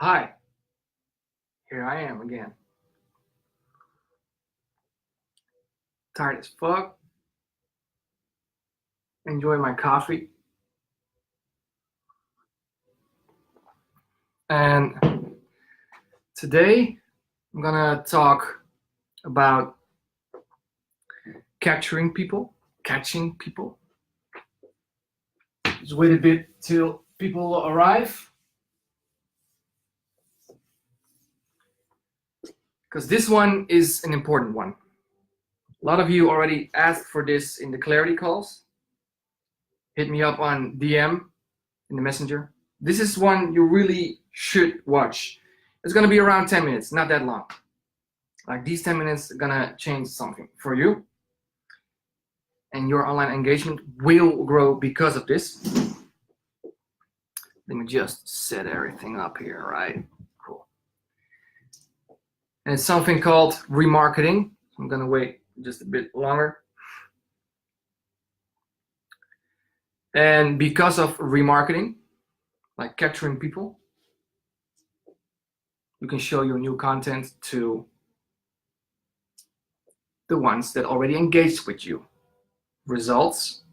Hi, here I am again. Tired as fuck. Enjoy my coffee. And today I'm gonna talk about catching people. Just wait a bit till people arrive. Because this one is an important one. A lot of you already asked for this in the clarity calls. Hit me up on DM in the messenger. This is one you really should watch. It's gonna be around 10 minutes, not that long. Like these 10 minutes are gonna change something for you. And your online engagement will grow because of this. Let me just set everything up here, right? Cool. And it's something called remarketing. I'm gonna wait just a bit longer. And because of remarketing, like capturing people, you can show your new content to the ones that already engaged with you. Results,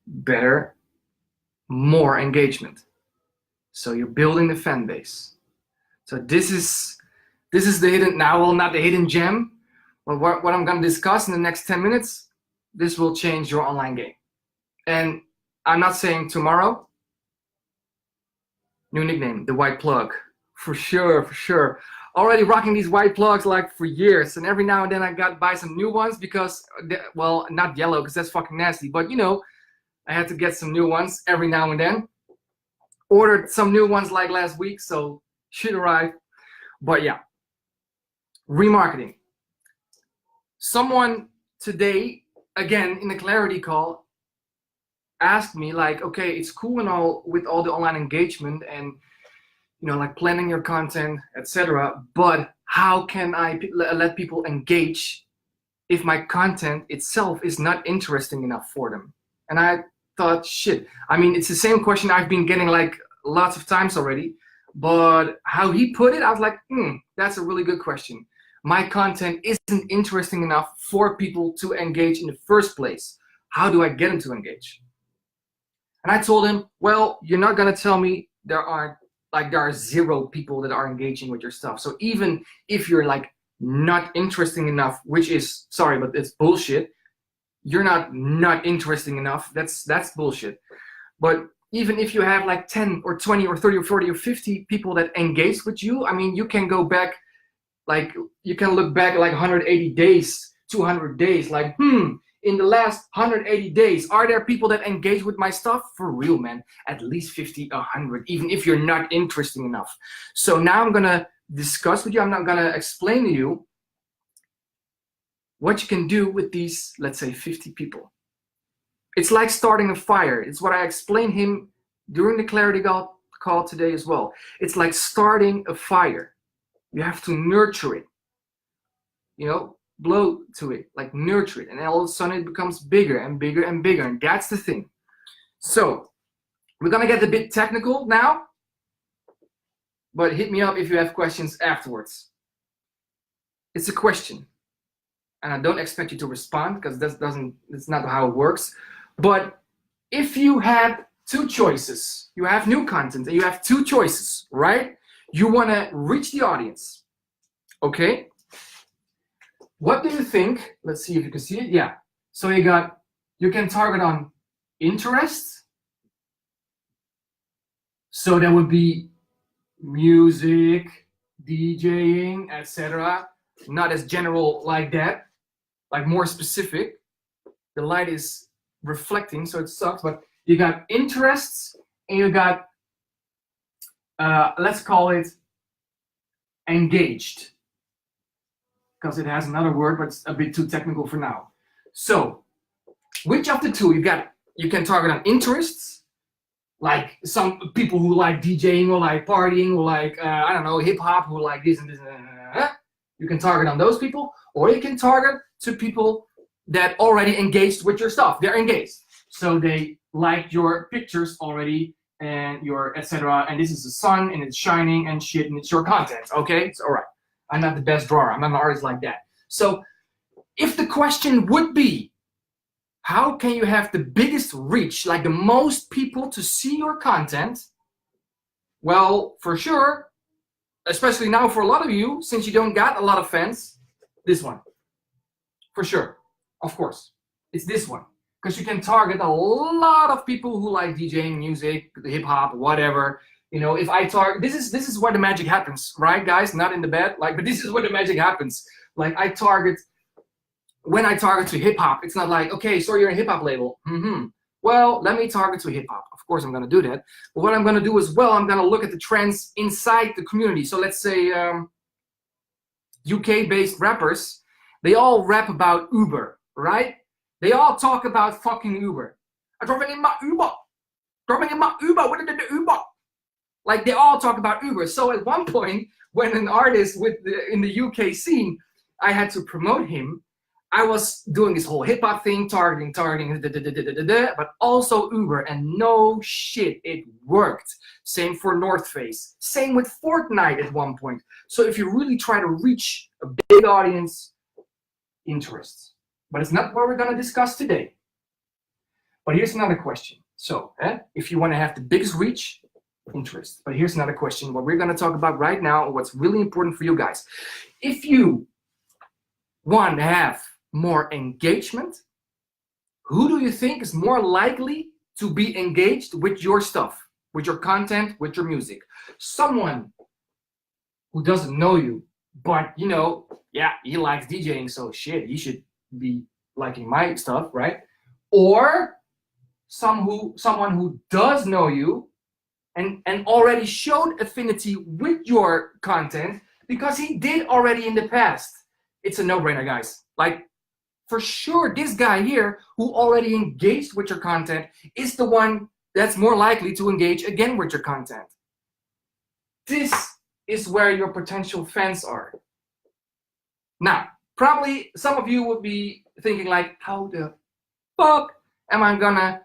better, more engagement. So you're building the fan base. So this is the hidden, now, well, not the hidden gem, but what I'm gonna discuss in the next 10 minutes, this will change your online game. And I'm not saying tomorrow. New nickname, the white plug. For sure. Already rocking these white plugs like for years, and every now and then I got to buy some new ones because, well, not yellow because that's fucking nasty, but you know, I had to get some new ones every now and then. Ordered some new ones like last week, so should arrive. But yeah, remarketing. Someone today, again in the clarity call, asked me like, okay, it's cool and all with all the online engagement and you know, like planning your content, etc. But how can I let people engage if my content itself is not interesting enough for them? And I thought, shit. I mean, it's the same question I've been getting like lots of times already. But how he put it, I was like, that's a really good question. My content isn't interesting enough for people to engage in the first place. How do I get them to engage? And I told him, well, you're not gonna tell me there are zero people that are engaging with your stuff. So even if you're like not interesting enough, which is, sorry, but it's bullshit. You're not interesting enough. That's bullshit. But even if you have like 10 or 20 or 30 or 40 or 50 people that engage with you, I mean, you can go back, like you can look back like 180 days, 200 days, like, in the last 180 days, are there people that engage with my stuff? For real, man, at least 50, 100, even if you're not interesting enough. So now I'm gonna discuss with you, I'm not gonna explain to you what you can do with these, let's say 50 people. It's like starting a fire. It's what I explained him during the clarity call today as well. It's like starting a fire. You have to nurture it, you know, blow to it, like nurture it, and all of a sudden it becomes bigger and bigger and bigger, and that's the thing. So we're gonna get a bit technical now, but hit me up if you have questions afterwards. It's a question, and I don't expect you to respond because that's not how it works. But if you had two choices, you have new content and you have two choices, right? You want to reach the audience, okay? What do you think? Let's see if you can see it. Yeah. So you can target on interests. So that would be music, DJing, etc. Not as general like that, like more specific. The light is reflecting, so it sucks, but you got interests and you got, let's call it engaged, because it has another word, but it's a bit too technical for now. So which of the two you can target on interests, like some people who like DJing or like partying or like, I don't know, hip hop, who like this and this, you can target on those people, or you can target to people that already engaged with your stuff. They're engaged. So they liked your pictures already and your etc. And this is the sun and it's shining and shit and it's your content. Okay, it's all right. I'm not the best drawer. I'm not an artist like that. So if the question would be, how can you have the biggest reach, like the most people to see your content? Well, for sure, especially now for a lot of you, since you don't got a lot of fans, this one. For sure, of course, it's this one. Because you can target a lot of people who like DJing, music, hip hop, whatever. You know, if I target, this is where the magic happens, right, guys? Not in the bed, like, but this is where the magic happens. Like when I target to hip hop, it's not like, okay, so you're a hip hop label. Well, let me target to hip hop. Of course, I'm gonna do that. But what I'm gonna do as well, I'm gonna look at the trends inside the community. So let's say UK-based rappers, they all rap about Uber, right? They all talk about fucking Uber. I'm driving in my Uber. Driving in my Uber. What did the Uber? Like they all talk about Uber. So at one point, when an artist in the UK scene, I had to promote him. I was doing this whole hip hop thing, targeting, but also Uber, and no shit, it worked. Same for North Face. Same with Fortnite at one point. So if you really try to reach a big audience, interest. But it's not what we're gonna discuss today. But here's another question. So, if you want to have the biggest reach, interest. But here's another question. What we're gonna talk about right now, what's really important for you guys. If you want to have more engagement, who do you think is more likely to be engaged with your stuff, with your content, with your music? Someone who doesn't know you, but you know, yeah, he likes DJing, so shit, he should be liking my stuff, right? Or someone who does know you and already showed affinity with your content because he did already in the past. It's a no-brainer, guys. Like, for sure, this guy here who already engaged with your content is the one that's more likely to engage again with your content. This is where your potential fans are. Now, probably some of you would be thinking like, how the fuck am I gonna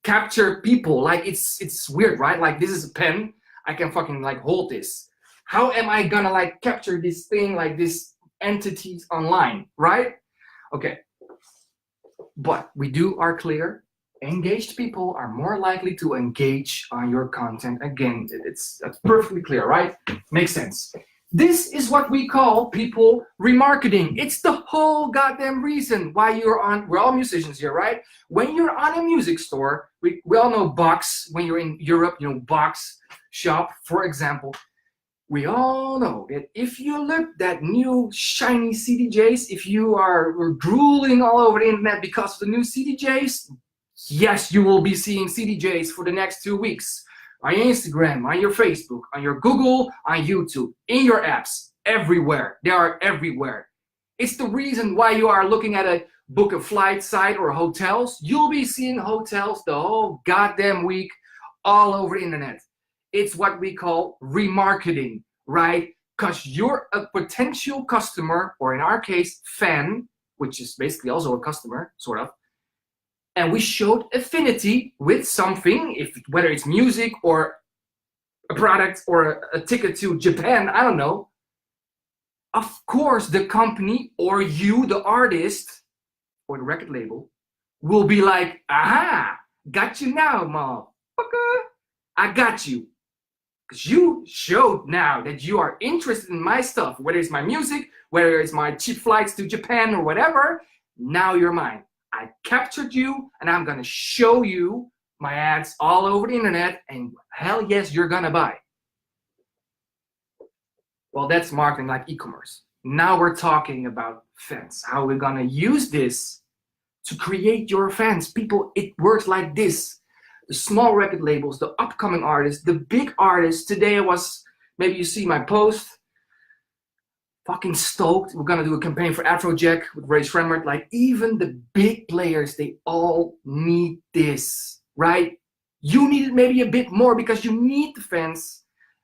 capture people? Like, it's weird, right? Like, this is a pen. I can fucking like hold this. How am I gonna like capture this thing, like this entities online, right? Okay, but we are clear. Engaged people are more likely to engage on your content. Again, that's perfectly clear, right? Makes sense. This is what we call people remarketing. It's the whole goddamn reason why we're all musicians here, right? When you're on a music store, we all know Box. When you're in Europe, you know, Box Shop, for example. We all know that if you look at new shiny CDJs, if you are drooling all over the internet because of the new CDJs, yes, you will be seeing CDJs for the next 2 weeks. On your Instagram, on your Facebook, on your Google, on YouTube, in your apps, everywhere. They are everywhere. It's the reason why you are looking at a book a flight site or hotels. You'll be seeing hotels the whole goddamn week all over the internet. It's what we call remarketing, right? Because you're a potential customer, or in our case, fan, which is basically also a customer, sort of. And we showed affinity with something, whether it's music or a product or a ticket to Japan, I don't know. Of course, the company or you, the artist or the record label, will be like, aha, got you now, motherfucker. I got you. Because you showed now that you are interested in my stuff, whether it's my music, whether it's my cheap flights to Japan or whatever. Now you're mine. I captured you, and I'm gonna show you my ads all over the internet, and hell yes, you're gonna buy. Well, that's marketing like e-commerce. Now we're talking about fans, how we're gonna use this to create your fans. People, it works like this. The small record labels, the upcoming artists, the big artists. Today maybe you see my post, fucking stoked. We're gonna do a campaign for Afrojack with Ray Shremmerd. Like, even the big players, they all need this, right? You need it maybe a bit more because you need the fans,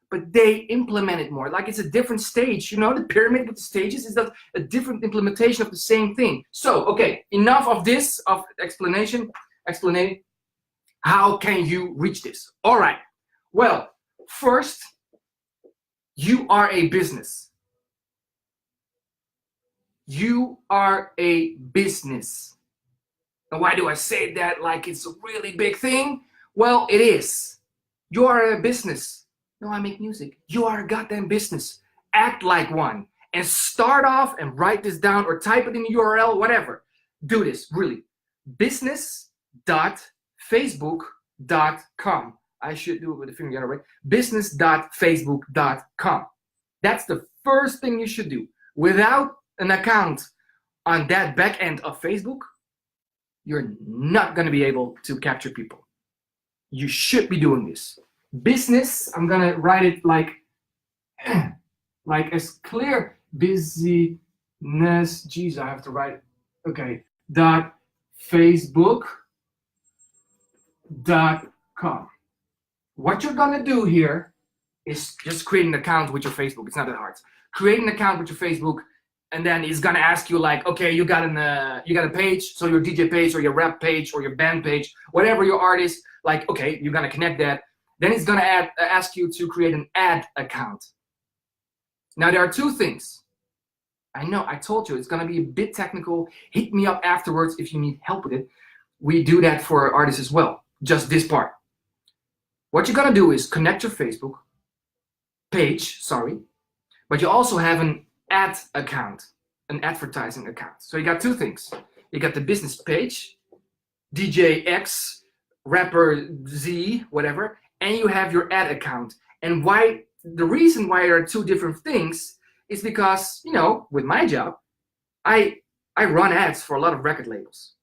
but they implement it more. Like, it's a different stage, you know, the pyramid with the stages is a different implementation of the same thing. So, okay, enough of this, of explaining. How can you reach this? All right, Well, first, you are a business. You are a business. And why do I say that like it's a really big thing? Well, it is. You are a business. No, I make music. You are a goddamn business. Act like one. And start off and write this down or type it in the URL, whatever. Do this, really. business.facebook.com. I should do it with the finger the other way. business.facebook.com. That's the first thing you should do. Without an account on that back end of Facebook, you're not going to be able to capture people. You should be doing this. Business, I'm going to write it like as clear. Business, geez, I have to write, okay, .facebook.com. What you're going to do here is just create an account with your Facebook. It's not that hard. Create an account with your Facebook, and then he's gonna ask you like, okay, you got a page, so your DJ page or your rap page or your band page, whatever your artist, like, okay, you're gonna connect that. Then he's gonna ask you to create an ad account. Now there are two things. I know, I told you, it's gonna be a bit technical. Hit me up afterwards if you need help with it. We do that for artists as well, just this part. What you're gonna do is connect your Facebook page, but you also have an ad account, an advertising account. So you got two things. You got the business page, DJ X, rapper Z, whatever, and you have your ad account. And the reason why there are two different things is because, you know, with my job, I run ads for a lot of record labels.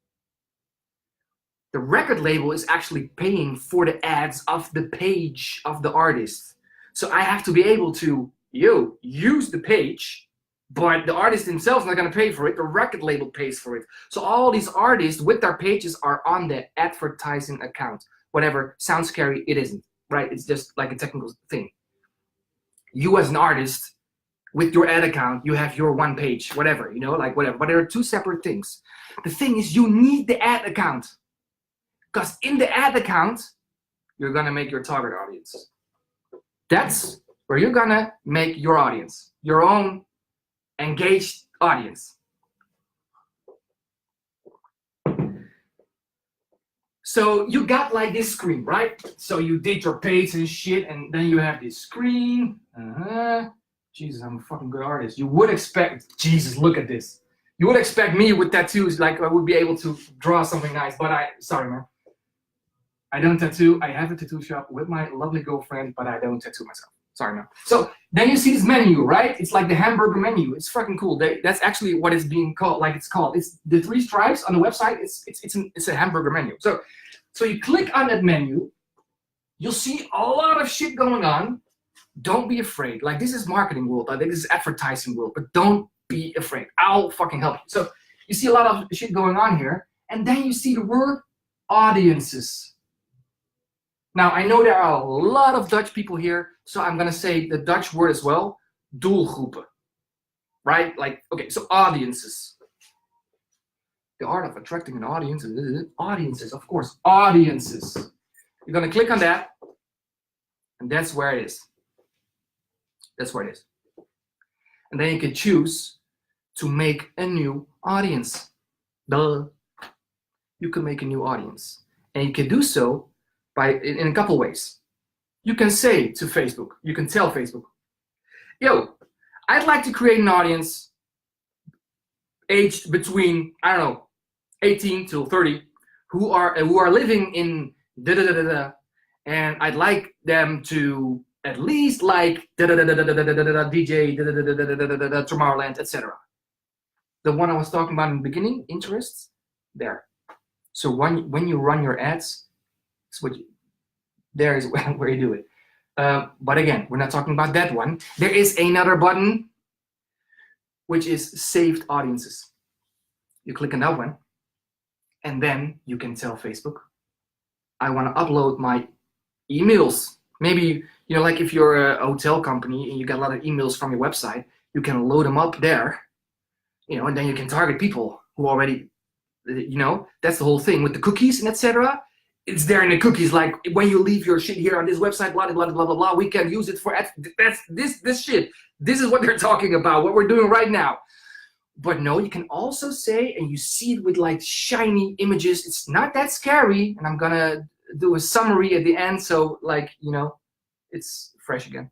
The record label is actually paying for the ads of the page of the artist. So I have to be able to, use the page, but the artist themselves not going to pay for it. The record label pays for it. So all these artists with their pages are on the advertising account. Whatever, sounds scary, it isn't, right? It's just like a technical thing. You as an artist, with your ad account, you have your one page, whatever, whatever. But there are two separate things. The thing is, you need the ad account. Because in the ad account, you're going to make your target audience. That's where you're going to make your audience, your own engaged audience. So you got like this screen, right? So you did your page and shit, and then you have this screen. Jesus, I'm a fucking good artist. You would expect, Jesus, look at this. You would expect me with tattoos, like I would be able to draw something nice, but sorry, man. I don't tattoo. I have a tattoo shop with my lovely girlfriend, but I don't tattoo myself. Sorry, man. So then you see this menu, right? It's like the hamburger menu. It's fucking cool. That's actually what it's being called. Like it's called. It's the three stripes on the website. It's a hamburger menu. So you click on that menu. You'll see a lot of shit going on. Don't be afraid. Like this is marketing world. I think this is advertising world. But don't be afraid. I'll fucking help you. So you see a lot of shit going on here, and then you see the word audiences. Now, I know there are a lot of Dutch people here, so I'm going to say the Dutch word as well, doelgroepen, right? Like, okay, so audiences. The art of attracting an audience, audiences, of course, audiences. You're going to click on that, and that's where it is. That's where it is. And then you can choose to make a new audience. Duh. You can make a new audience. And you can do so in a couple ways. You can say to Facebook, you can tell Facebook, yo, I'd like to create an audience aged between, 18 to 30, who are living in da-da-da-da-da, and I'd like them to at least like DJ Tomorrowland, etc. The one I was talking about in the beginning, interests, there. So when you run your ads, there is where you do it. But again, we're not talking about that one. There is another button, which is saved audiences. You click on that one, and then you can tell Facebook, I want to upload my emails. Maybe, like if you're a hotel company and you get a lot of emails from your website, you can load them up there, and then you can target people who already, that's the whole thing with the cookies and etc. it's there in the cookies. Like when you leave your shit here on this website, blah blah blah blah blah. We can use it for that's this shit. This is what they're talking about. What we're doing right now. But no, you can also say, and you see it with like shiny images. It's not that scary. And I'm gonna do a summary at the end, so like it's fresh again.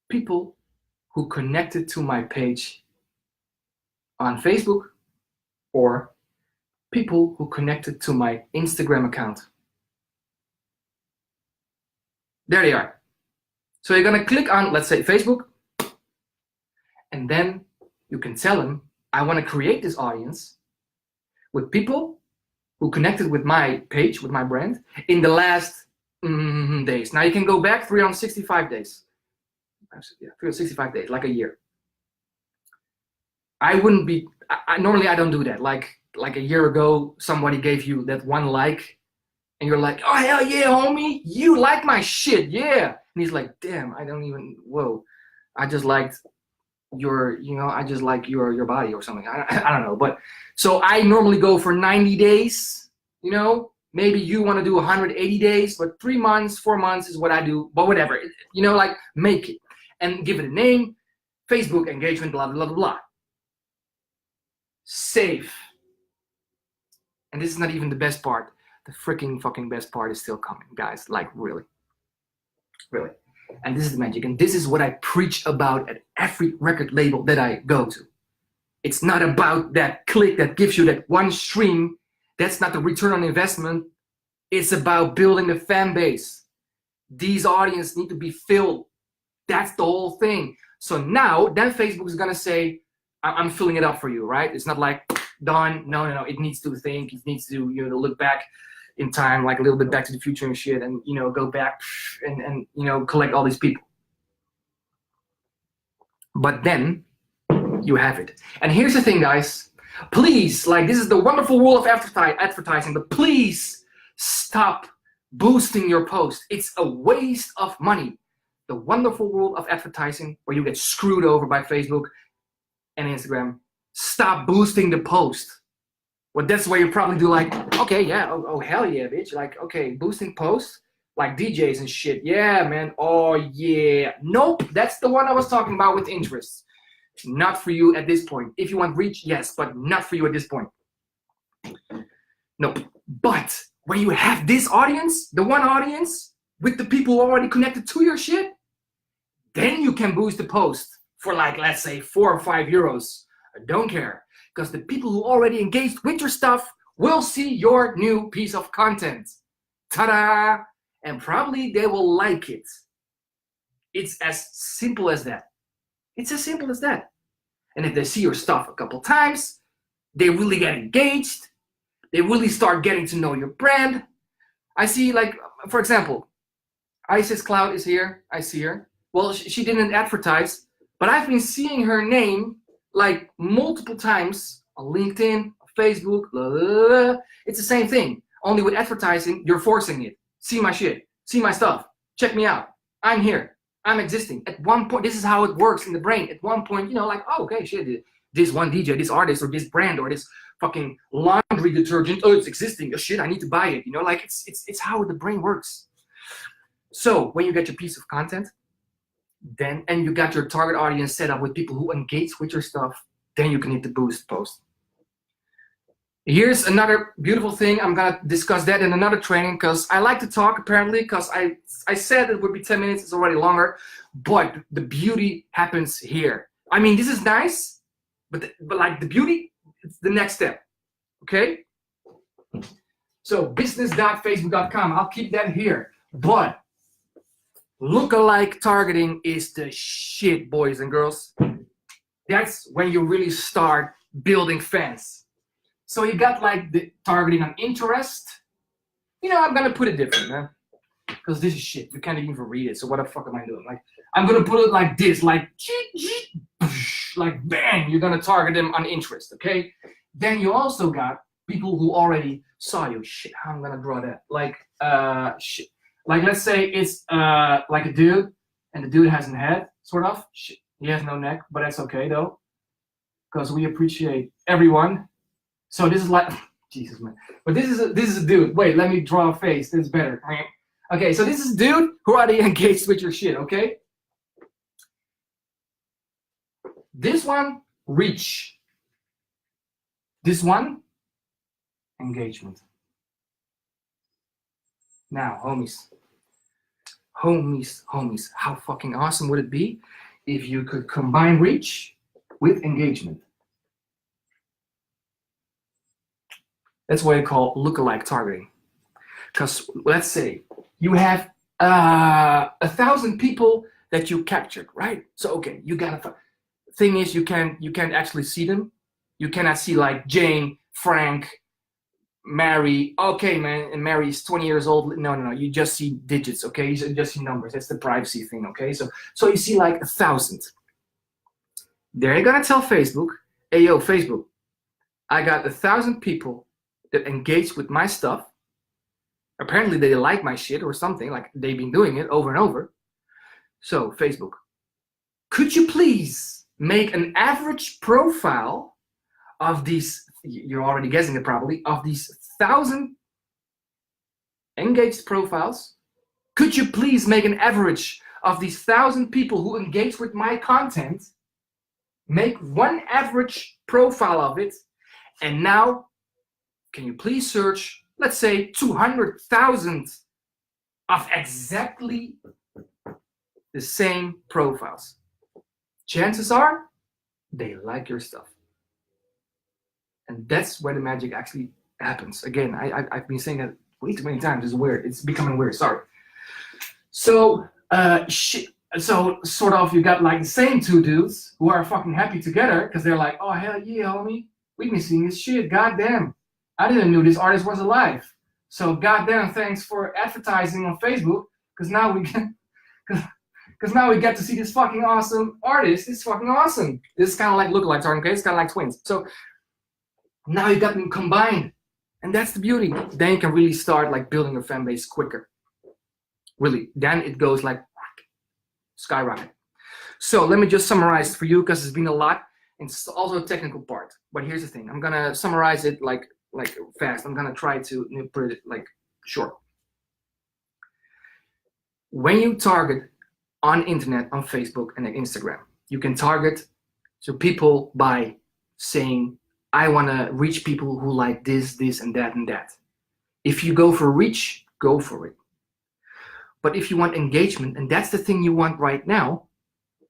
People who connected to my page on Facebook, or people who connected to my Instagram account. There they are. So you're gonna click on, let's say, Facebook, and then you can tell them, I want to create this audience with people who connected with my page, with my brand, in the last days. Now you can go back 365 days. Yeah, 365 days, like a year. I wouldn't be, normally I don't do that. Like a year ago, somebody gave you that one like, and you're like, oh, hell yeah, homie, you like my shit, yeah. And he's like, damn, I don't even, whoa, I just liked your, I just like your body or something. I don't know. But so I normally go for 90 days, maybe you want to do 180 days, but 3 months, 4 months is what I do, but whatever, like make it and give it a name, Facebook engagement, blah, blah, blah, blah. Save. And this is not even the best part. The freaking fucking best part is still coming, guys. Like, really. Really. And this is the magic. And this is what I preach about at every record label that I go to. It's not about that click that gives you that one stream. That's not the return on investment. It's about building the fan base. These audiences need to be filled. That's the whole thing. So now, then Facebook is going to say, I'm filling it up for you, right? It's not like, done. No. It needs to think. It needs to, look back in time, like a little bit back to the future and shit, and go back and collect all these people. But then you have it. And here's the thing, guys. Please, like, this is the wonderful world of advertising, but please stop boosting your post. It's a waste of money. The wonderful world of advertising, where you get screwed over by Facebook and Instagram. Stop boosting the post. Well, that's where you probably do like, okay, yeah, oh hell yeah, bitch. Like, okay, boosting posts, like DJs and shit. Yeah, man, oh yeah. Nope, that's the one I was talking about with interest. Not for you at this point. If you want reach, yes, but not for you at this point. Nope. But when you have this audience, the one audience, with the people who are already connected to your shit, then you can boost the post for like, let's say, 4 or 5 euros. I don't care. Because the people who already engaged with your stuff will see your new piece of content. Ta-da! And probably they will like it. It's as simple as that. It's as simple as that. And if they see your stuff a couple times, they really get engaged. They really start getting to know your brand. I see, like, for example, Isis Cloud is here. I see her. Well, she didn't advertise, but I've been seeing her name like multiple times on LinkedIn, on Facebook, blah, blah, blah. It's the same thing. Only with advertising, you're forcing it. See my shit. See my stuff. Check me out. I'm here. I'm existing. At one point, this is how it works in the brain. At one point, like, oh, okay, shit, this one DJ, this artist, or this brand, or this fucking laundry detergent, oh, it's existing. Oh, shit, I need to buy it. Like it's how the brain works. So when you get your piece of content, then, and you got your target audience set up with people who engage with your stuff, then you can hit the boost post. Here's another beautiful thing. I'm gonna discuss that in another training, because I like to talk apparently, because I said it would be 10 minutes, it's already longer, but the beauty happens here. I mean, this is nice, but like the beauty, it's the next step, okay? So business.facebook.com, I'll keep that here, but lookalike targeting is the shit, boys and girls. That's when you really start building fans. So you got like the targeting on interest. I'm gonna put it different, man. Because this is shit. You can't even read it. So what the fuck am I doing? Like, I'm gonna put it like this, like bang, you're gonna target them on interest, okay? Then you also got people who already saw you. Shit, how I'm gonna draw that? Like, shit. Like, let's say it's like a dude, and the dude has a head, sort of. Shit. He has no neck, but that's okay though, because we appreciate everyone. So this is like, Jesus, man. But this is a dude. Wait, let me draw a face. This is better. Okay, so this is a dude who already engaged with your shit, okay? This one, reach. This one, engagement. Now, homies, how fucking awesome would it be if you could combine reach with engagement? That's what I call lookalike targeting. Because let's say you have 1,000 people that you captured, right? So okay, you gotta. Thing is, you can't actually see them. You cannot see like Jane, Frank, Mary. Okay, man, and Mary is 20 years old. No. You just see digits. Okay, you just see numbers. That's the privacy thing. Okay, so you see like 1,000. They're gonna tell Facebook, hey yo, Facebook, I got 1,000 people that engage with my stuff. Apparently they like my shit or something, like they've been doing it over and over. So Facebook, could you please make an average profile of these, you're already guessing it probably, of these 1,000 engaged profiles? Could you please make an average of these 1,000 people who engage with my content? Make one average profile of it, and now can you please search, let's say, 200,000 of exactly the same profiles? Chances are they like your stuff. And that's where the magic actually happens. Again, I've been saying that way too many times. It's weird. It's becoming weird. Sorry. So, so sort of you got like the same two dudes who are fucking happy together because they're like, oh, hell yeah, homie. We've been seeing this shit. Goddamn. I didn't know this artist was alive. So goddamn, thanks for advertising on Facebook, because now we get, because now we get to see this fucking awesome artist. It's fucking awesome. This is kind of like lookalike targeting, okay? It's kind of like twins. So now you got them combined, and that's the beauty. Then you can really start like building your fan base quicker. Really, then it goes like skyrocket. So let me just summarize for you because it's been a lot, and it's also a technical part. But here's the thing: I'm gonna summarize it like fast. I'm gonna try to put it like short. When you target on internet, on Facebook and Instagram, you can target so people by saying, I want to reach people who like this, and that, and that. If you go for reach, go for it. But if you want engagement, and that's the thing you want right now,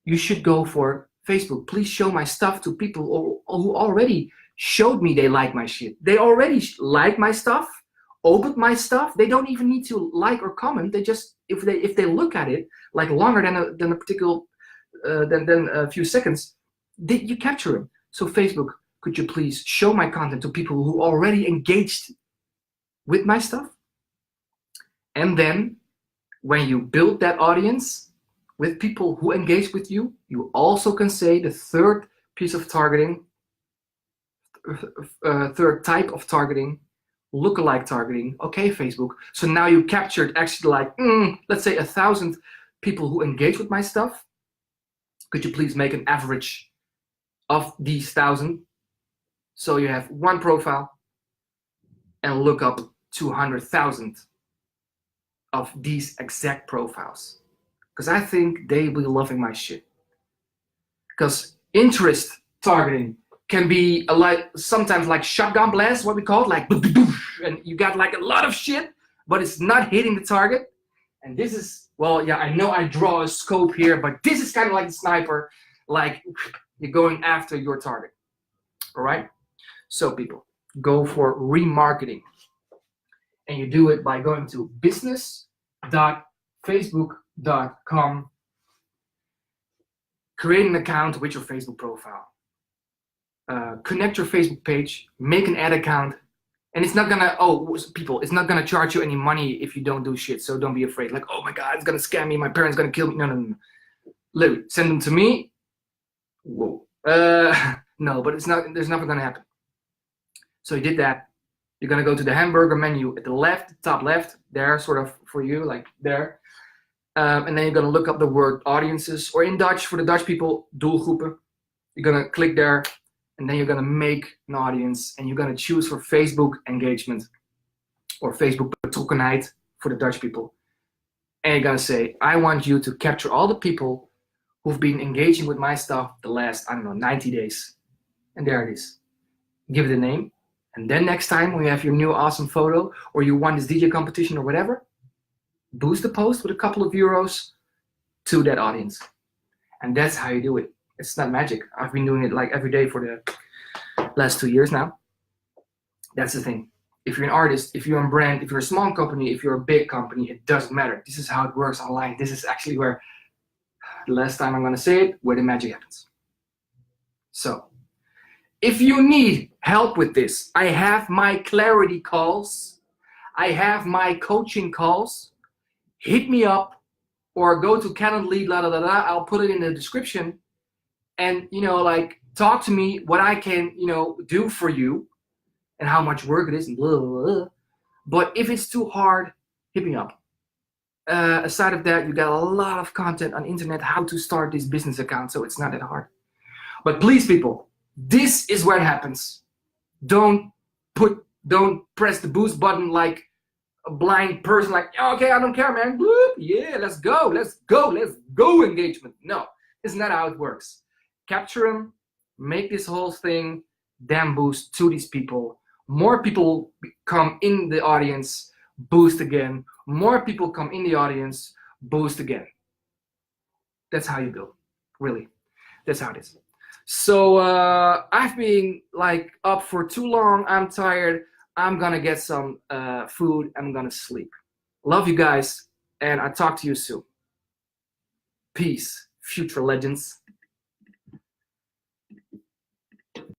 you should go for Facebook. Please show my stuff to people who already showed me they like my shit. They already like my stuff, opened my stuff. They don't even need to like or comment. They just, if they look at it like longer than a particular than a few seconds, you capture them. So Facebook, could you please show my content to people who already engaged with my stuff? And then when you build that audience with people who engage with you, you also can say the third piece of targeting, third type of targeting, lookalike targeting. Okay, Facebook. So now you captured actually like, let's say 1,000 people who engage with my stuff. Could you please make an average of these 1,000? So you have one profile and look up 200,000 of these exact profiles. Because I think they will be loving my shit. Because interest targeting can be sometimes like shotgun blast, what we call it, like and you got like a lot of shit, but it's not hitting the target. And this is, well, yeah, I know I draw a scope here, but this is kind of like the sniper, like you're going after your target. All right? So people, go for remarketing. And you do it by going to business.facebook.com, create an account with your Facebook profile. Connect your Facebook page, make an ad account, and it's not gonna, it's not gonna charge you any money if you don't do shit, so don't be afraid. Like, oh my God, it's gonna scam me, my parents gonna kill me. No. Literally, send them to me. Whoa. No, but there's nothing gonna happen. So you did that. You're gonna go to the hamburger menu at the left, top left, there, sort of for you, like there. And then you're gonna look up the word audiences, or in Dutch, for the Dutch people, doelgroepen. You're gonna click there. and then you're gonna make an audience, and you're gonna choose for Facebook engagement or Facebook betrokkenheid for the Dutch people. And you're gonna say, I want you to capture all the people who've been engaging with my stuff the last, I don't know, 90 days. And there it is. Give it a name. And then next time when you have your new awesome photo, or you won this DJ competition or whatever, boost the post with a couple of euros to that audience. And that's how you do it. It's not magic. I've been doing it like every day for the last 2 years now. That's the thing. If you're an artist, if you're a brand, if you're a small company, if you're a big company, it doesn't matter. This is how it works online. This is actually where, the last time I'm gonna say it, where the magic happens. So, if you need help with this, I have my clarity calls. I have my coaching calls. Hit me up or go to Calendly, I'll put it in the description. And, like, talk to me what I can, do for you and how much work it is and blah, blah, blah. But if it's too hard, hit me up. Aside of that, you got a lot of content on internet how to start this business account, so it's not that hard. But please, people, this is where it happens. Don't press the boost button like a blind person, like, okay, I don't care, man. Bloop, yeah, let's go engagement. No, it's not how it works. Capture them, make this whole thing, then boost to these people. More people come in the audience, boost again. More people come in the audience, boost again. That's how you build, really. That's how it is. So I've been like up for too long. I'm tired. I'm gonna get some food. I'm gonna sleep. Love you guys, and I'll talk to you soon. Peace, future legends.